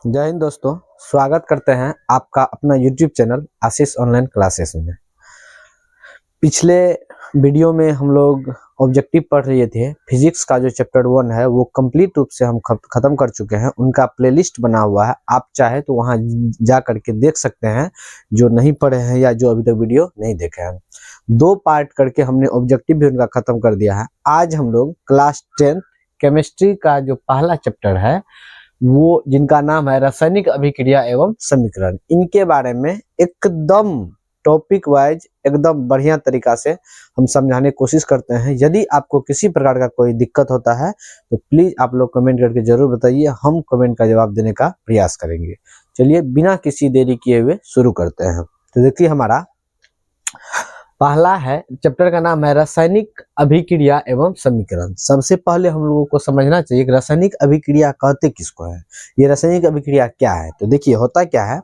जय हिंद दोस्तों। स्वागत करते हैं आपका अपना YouTube चैनल आशीष ऑनलाइन क्लासेस में। पिछले वीडियो में हम लोग ऑब्जेक्टिव पढ़ रहे थे। फिजिक्स का जो चैप्टर 1 है वो कंप्लीट रूप से हम खत्म कर चुके हैं। उनका प्लेलिस्ट बना हुआ है, आप चाहे तो वहां जा करके देख सकते हैं, जो नहीं पढ़े हैं या जो अभी तक वीडियो नहीं देखे हैं। 2 पार्ट करके हमने ऑब्जेक्टिव भी उनका खत्म कर दिया है। आज हम लोग क्लास 10 केमिस्ट्री का जो पहला चैप्टर है वो जिनका नाम है रासायनिक अभिक्रिया एवं समीकरण, इनके बारे में एकदम टॉपिक वाइज एकदम बढ़िया तरीका से हम समझाने की कोशिश करते हैं। यदि आपको किसी प्रकार का कोई दिक्कत होता है तो प्लीज आप लोग कमेंट करके जरूर बताइए, हम कमेंट का जवाब देने का प्रयास करेंगे। चलिए बिना किसी देरी किए हुए शुरू करते हैं। तो देखिए हमारा पहला है, चैप्टर का नाम है रासायनिक अभिक्रिया एवं समीकरण। सबसे पहले हम लोगों को समझना चाहिए कि रासायनिक अभिक्रिया कहते किसको है, ये रासायनिक अभिक्रिया क्या है। तो देखिए होता क्या है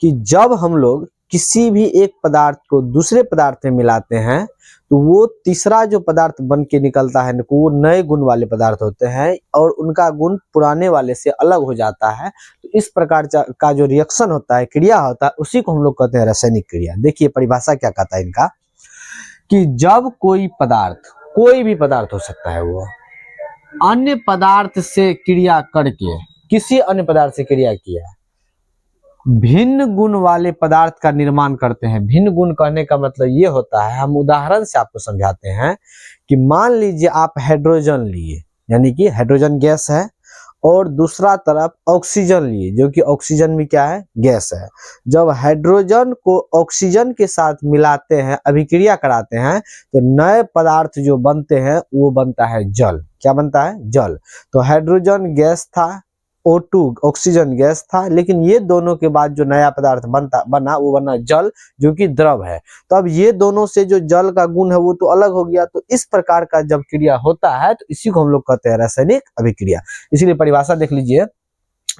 कि जब हम लोग किसी भी एक पदार्थ को दूसरे पदार्थ में मिलाते हैं तो वो तीसरा जो पदार्थ बन के निकलता है वो नए गुण वाले पदार्थ होते हैं और उनका गुण पुराने वाले से अलग हो जाता है। तो इस प्रकार का जो रिएक्शन होता है, क्रिया होता है, उसी को हम लोग कहते हैं रासायनिक क्रिया। देखिए परिभाषा क्या कहता है इनका, कि जब कोई पदार्थ, कोई भी पदार्थ हो सकता है, वो अन्य पदार्थ से क्रिया करके, किसी अन्य पदार्थ से क्रिया किया, भिन्न गुण वाले पदार्थ का निर्माण करते हैं। भिन्न गुण कहने का मतलब ये होता है, हम उदाहरण से आपको समझाते हैं कि मान लीजिए आप हाइड्रोजन लिए, यानी कि हाइड्रोजन गैस है, और दूसरा तरफ ऑक्सीजन लिए, जो कि ऑक्सीजन भी क्या है, गैस है। जब हाइड्रोजन को ऑक्सीजन के साथ मिलाते हैं, अभिक्रिया कराते हैं, तो नए पदार्थ जो बनते हैं वो बनता है जल। क्या बनता है? जल। तो हाइड्रोजन गैस था, O2 ऑक्सीजन गैस था, लेकिन ये दोनों के बाद जो नया पदार्थ बना वो बना जल, जो कि द्रव है। तो अब ये दोनों से जो जल का गुण है वो तो अलग हो गया। तो इस प्रकार का जब क्रिया होता है तो इसी को हम लोग कहते हैं रासायनिक अभिक्रिया। इसीलिए परिभाषा देख लीजिए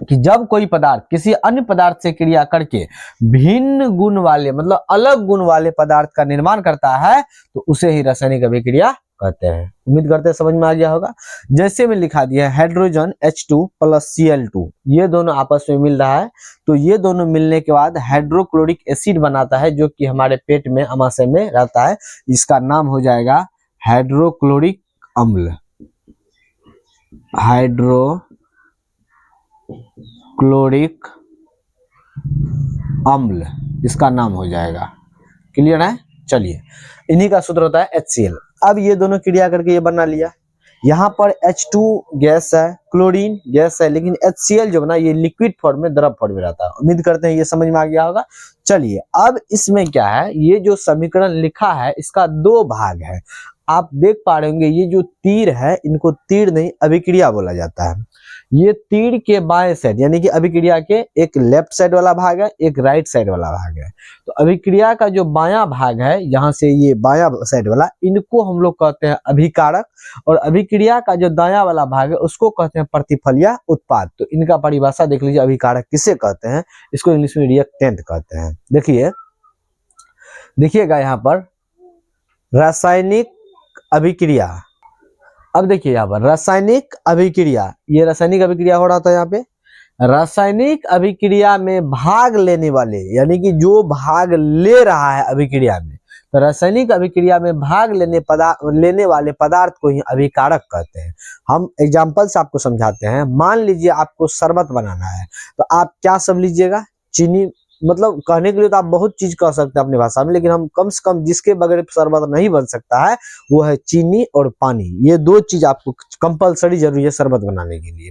कि जब कोई पदार्थ किसी अन्य पदार्थ से क्रिया करके भिन्न गुण वाले, मतलब अलग गुण वाले पदार्थ का निर्माण करता है तो उसे ही रासायनिक अभिक्रिया कहते हैं। उम्मीद करते हैं समझ में आ गया होगा। जैसे में लिखा दिया है हाइड्रोजन H2 प्लस Cl2, ये दोनों आपस में मिल रहा है, तो ये दोनों मिलने के बाद हाइड्रोक्लोरिक एसिड बनाता है, जो कि हमारे पेट में अमाशय में रहता है। इसका नाम हो जाएगा हाइड्रोक्लोरिक अम्ल। हाइड्रोक्लोरिक अम्ल इसका नाम हो जाएगा। क्लियर है? चलिए, इन्हीं का सूत्र होता है HCl। अब ये दोनों क्रिया करके ये बना लिया। यहाँ पर H2 गैस है, क्लोरीन गैस है, लेकिन HCl जो बना ये लिक्विड फॉर्म में, द्रव फॉर्म में रहता है। उम्मीद करते हैं ये समझ में आ गया होगा। चलिए अब इसमें क्या है, ये जो समीकरण लिखा है इसका 2 भाग है। आप देख पा रहे होंगे ये जो तीर है, इनको तीर नहीं अभिक्रिया बोला जाता है। ये तीर के बाएं साइड, यानी कि अभिक्रिया के एक लेफ्ट साइड वाला भाग है, एक राइट साइड वाला भाग है। तो अभिक्रिया का जो बायां भाग है, यहाँ से ये बायां साइड वाला, इनको हम लोग कहते हैं अभिकारक, और अभिक्रिया का जो दायां वाला भाग है उसको कहते हैं प्रतिफल या उत्पाद। तो इनका परिभाषा देख लीजिए, अभिकारक किसे कहते हैं, इसको इंग्लिश में रिएक्टेंट कहते हैं। देखिएगा यहाँ पर रासायनिक अभिक्रिया। अब देखिए यहाँ पर रासायनिक अभिक्रिया, ये रासायनिक अभिक्रिया हो रहा था। यहाँ पे रासायनिक अभिक्रिया में भाग लेने वाले, यानी कि जो भाग ले रहा है अभिक्रिया में, तो रासायनिक अभिक्रिया में भाग लेने वाले पदार्थ को ही अभिकारक कहते हैं। हम एग्जाम्पल से आपको समझाते हैं। मान लीजिए आपको शरबत बनाना है, तो आप क्या सब लीजिएगा? चीनी, मतलब कहने के लिए तो आप बहुत चीज कह सकते हैं अपनी भाषा में, लेकिन हम कम से कम जिसके बगैर शरबत नहीं बन सकता है वो है चीनी और पानी। ये 2 चीज आपको कंपलसरी जरूरी है शरबत बनाने के लिए।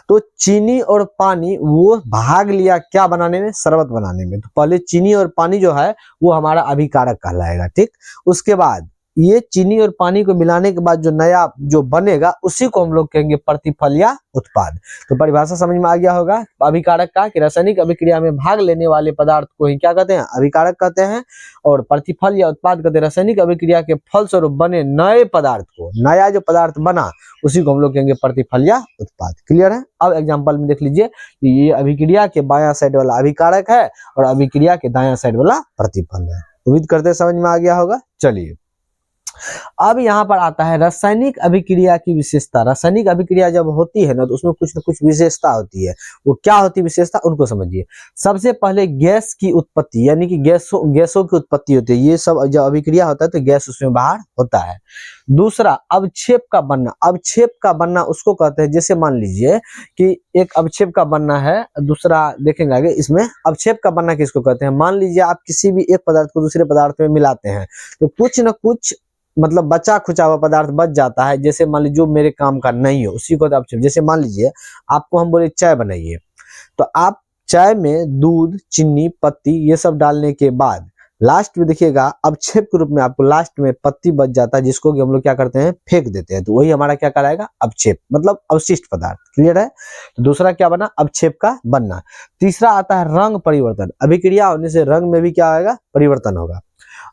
तो चीनी और पानी वो भाग लिया क्या बनाने में? शरबत बनाने में। तो पहले चीनी और पानी जो है वो हमारा अभिकारक कहलाएगा। ठीक, उसके बाद ये चीनी और पानी को मिलाने के बाद जो नया जो बनेगा उसी को हम लोग कहेंगे प्रतिफल या उत्पाद। तो परिभाषा समझ में आ गया होगा अभिकारक का, कि रासायनिक अभिक्रिया में भाग लेने वाले पदार्थ को ही क्या कहते हैं? अभिकारक कहते हैं। और प्रतिफल या उत्पाद कहते हैं रासायनिक अभिक्रिया के फलस्वरूप बने नए पदार्थ को, नया जो पदार्थ बना उसी को हम लोग कहेंगे प्रतिफल या उत्पाद। क्लियर है? अब एग्जाम्पल में देख लीजिए कि ये अभिक्रिया के बायां साइड वाला अभिकारक है और अभिक्रिया के दायां साइड वाला प्रतिफल है। उम्मीद करते समझ में आ गया होगा। चलिए अब यहाँ पर आता है रासायनिक अभिक्रिया की विशेषता। रासायनिक अभिक्रिया जब होती है ना तो उसमें कुछ न कुछ विशेषता होती है। वो क्या होती है विशेषता, उनको समझिए। सबसे पहले गैस की उत्पत्ति, यानी कि गैसों की उत्पत्ति होती है। ये सब जब अभिक्रिया होता है तो गैस उसमें बाहर होता है। दूसरा, अवक्षेप का बनना। अवक्षेप का बनना उसको कहते हैं, जैसे मान लीजिए कि एक अवक्षेप का बनना है, दूसरा देखेंगे आगे। इसमें अवक्षेप का बनना किसको कहते हैं, मान लीजिए आप किसी भी एक पदार्थ को दूसरे पदार्थ में मिलाते हैं तो कुछ न कुछ मतलब बचा खुचा हुआ पदार्थ बच जाता है। जैसे मान लीजिए जो मेरे काम का नहीं हो उसी को तो अवक्षेप। जैसे मान लीजिए आपको हम बोले चाय बनाइए, तो आप चाय में दूध, चीनी, पत्ती ये सब डालने के बाद लास्ट में देखिएगा अवक्षेप के रूप में आपको लास्ट में पत्ती बच जाता है, जिसको कि हम लोग क्या करते हैं, फेंक देते हैं। तो वही हमारा क्या कहलाएगा, अवक्षेप, मतलब अवशिष्ट पदार्थ। क्लियर है। तो दूसरा क्या बना, अवक्षेप का बनना। तीसरा आता है रंग परिवर्तन। अभिक्रिया होने से रंग में भी क्या आएगा, परिवर्तन होगा।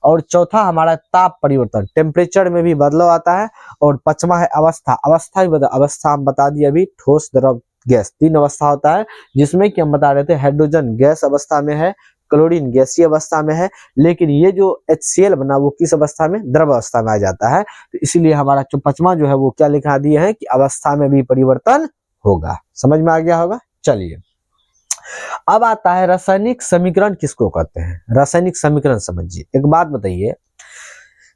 और चौथा हमारा ताप परिवर्तन, टेम्परेचर में भी बदलाव आता है। और पांचवा है अवस्था। अवस्था भी अवस्था हम बता दिए अभी, ठोस, द्रव, गैस, तीन अवस्था होता है। जिसमें कि हम बता रहे थे हाइड्रोजन गैस अवस्था में है, क्लोरीन गैसीय अवस्था में है, लेकिन ये जो HCl बना वो किस अवस्था में, द्रव अवस्था में आ जाता है। तो इसीलिए हमारा जो पांचवा जो है वो क्या लिखा दिया है कि अवस्था में भी परिवर्तन होगा। समझ में आ गया होगा। चलिए अब आता है रासायनिक समीकरण किसको कहते हैं। रासायनिक समीकरण समझिए। एक बात बताइए,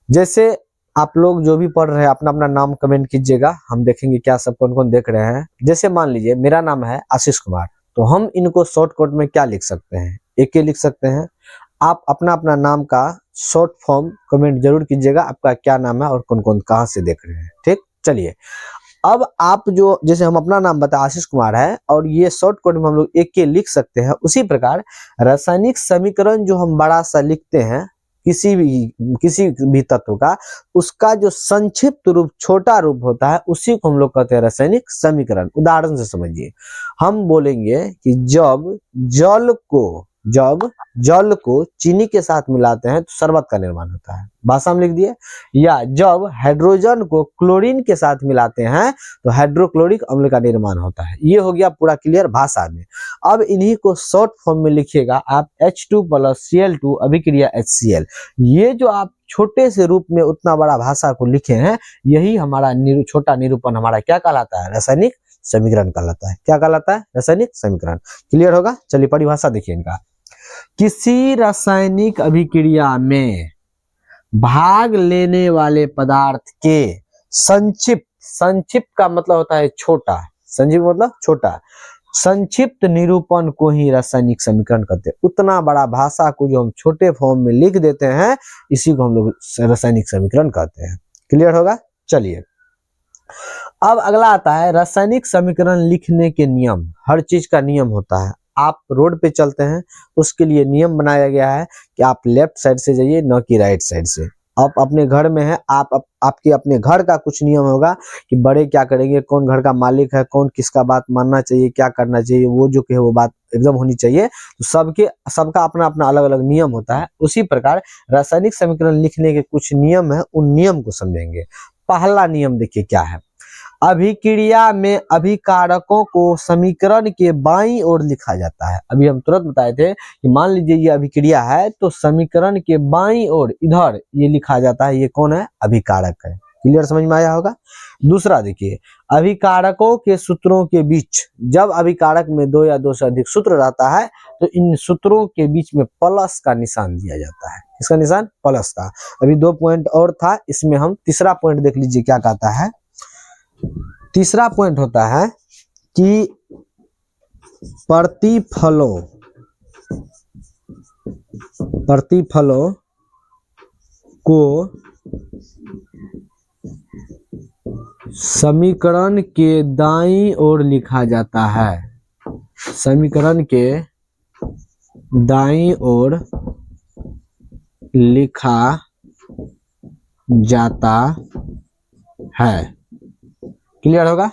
जैसे आप लोग जो भी पढ़ रहे हैं अपना अपना नाम कमेंट कीजिएगा, हम देखेंगे क्या सब कौन कौन देख रहे हैं। जैसे मान लीजिए मेरा नाम है आशीष कुमार, तो हम इनको शॉर्टकट में क्या लिख सकते हैं, एक लिख सकते हैं। आप अपना अपना नाम का शॉर्ट फॉर्म कमेंट जरूर कीजिएगा, आपका क्या नाम है और कौन कौन कहाँ से देख रहे हैं। ठीक, चलिए अब आप जो, जैसे हम अपना नाम बता आशीष कुमार है और ये शॉर्टकट में हम लोग एक के लिख सकते हैं, उसी प्रकार रासायनिक समीकरण जो हम बड़ा सा लिखते हैं किसी भी तत्व का, उसका जो संक्षिप्त रूप, छोटा रूप होता है, उसी को हम लोग कहते हैं रासायनिक समीकरण। उदाहरण से समझिए, हम बोलेंगे कि जब जल को चीनी के साथ मिलाते हैं तो शरबत का निर्माण होता है, भाषा में लिख दिए। या जब हाइड्रोजन को क्लोरीन के साथ मिलाते हैं तो हाइड्रोक्लोरिक अम्ल का निर्माण होता है। ये हो गया पूरा क्लियर भाषा में। अब इन्हीं को शॉर्ट फॉर्म में लिखिएगा आप, H2 + Cl2 अभिक्रिया HCl। ये जो आप छोटे से रूप में उतना बड़ा भाषा को लिखे हैं, यही हमारा छोटा निरूपण हमारा क्या कहलाता है, रासायनिक समीकरण कहलाता है। क्या कहलाता है, रासायनिक समीकरण। क्लियर होगा। चलिए परिभाषा देखिए इनका। किसी रासायनिक अभिक्रिया में भाग लेने वाले पदार्थ के संक्षिप्त का मतलब होता है छोटा, संक्षिप्त मतलब छोटा, संक्षिप्त निरूपण को ही रासायनिक समीकरण कहते हैं। उतना बड़ा भाषा को जो हम छोटे फॉर्म में लिख देते हैं, इसी को हम लोग रासायनिक समीकरण कहते हैं। क्लियर होगा। चलिए अब अगला आता है रासायनिक समीकरण लिखने के नियम। हर चीज का नियम होता है। आप रोड पे चलते हैं, उसके लिए नियम बनाया गया है कि आप लेफ्ट साइड से जाइए, न कि राइट साइड से। आप अपने घर में है, आपके अपने घर का कुछ नियम होगा कि बड़े क्या करेंगे, कौन घर का मालिक है, कौन किसका बात मानना चाहिए, क्या करना चाहिए, वो जो कहे वो बात एकदम होनी चाहिए। तो सबका अपना अपना अलग अलग नियम होता है। उसी प्रकार रासायनिक समीकरण लिखने के कुछ नियम है, उन नियम को समझेंगे। पहला नियम देखिए क्या है। अभिक्रिया में अभिकारकों को समीकरण के बाईं ओर लिखा जाता है। अभी हम तुरंत बताए थे कि मान लीजिए ये अभिक्रिया है तो समीकरण के बाईं ओर इधर ये लिखा जाता है, ये कौन है, अभिकारक है। क्लियर, समझ में आया होगा। दूसरा देखिए, अभिकारकों के सूत्रों के बीच, जब अभिकारक में दो या दो से अधिक सूत्र रहता है तो इन सूत्रों के बीच में प्लस का निशान दिया जाता है। इसका निशान प्लस का। अभी 2 पॉइंट और था, इसमें हम तीसरा पॉइंट देख लीजिए क्या कहता है। तीसरा पॉइंट होता है कि प्रतिफलों को समीकरण के दाईं ओर लिखा जाता है। समीकरण के दाईं ओर लिखा जाता है। क्लियर होगा।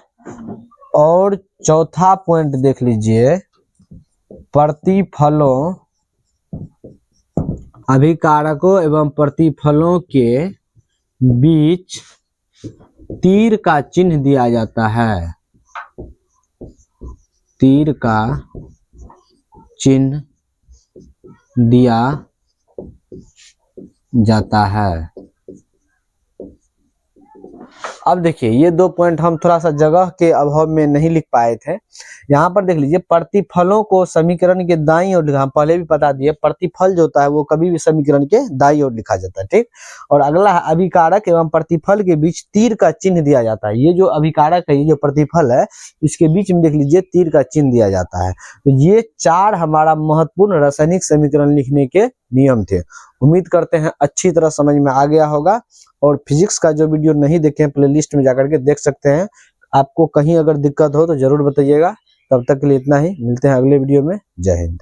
और चौथा पॉइंट देख लीजिए, प्रतिफलों, अभिकारकों एवं प्रतिफलों के बीच तीर का चिन्ह दिया जाता है। तीर का चिन्ह दिया जाता है। अब देखिए ये 2 पॉइंट हम थोड़ा सा जगह के अभाव में नहीं लिख पाए थे। यहाँ पर देख लीजिए, प्रतिफलों को समीकरण के दाईं ओर लिखा, हम पहले भी बता दिए प्रतिफल जो होता है वो कभी भी समीकरण के दाईं ओर लिखा जाता है, ठीक। और अगला है अभिकारक एवं प्रतिफल के बीच तीर का चिन्ह दिया जाता है। ये जो अभिकारक है, ये जो प्रतिफल है, इसके बीच में देख लीजिए तीर का चिन्ह दिया जाता है। तो ये 4 हमारा महत्वपूर्ण रासायनिक समीकरण लिखने के नियम थे। उम्मीद करते हैं अच्छी तरह समझ में आ गया होगा। और फिजिक्स का जो वीडियो नहीं देखे हैं, प्लेलिस्ट में जाकर के देख सकते हैं। आपको कहीं अगर दिक्कत हो तो जरूर बताइएगा। तब तक के लिए इतना ही, मिलते हैं अगले वीडियो में। जय हिंद।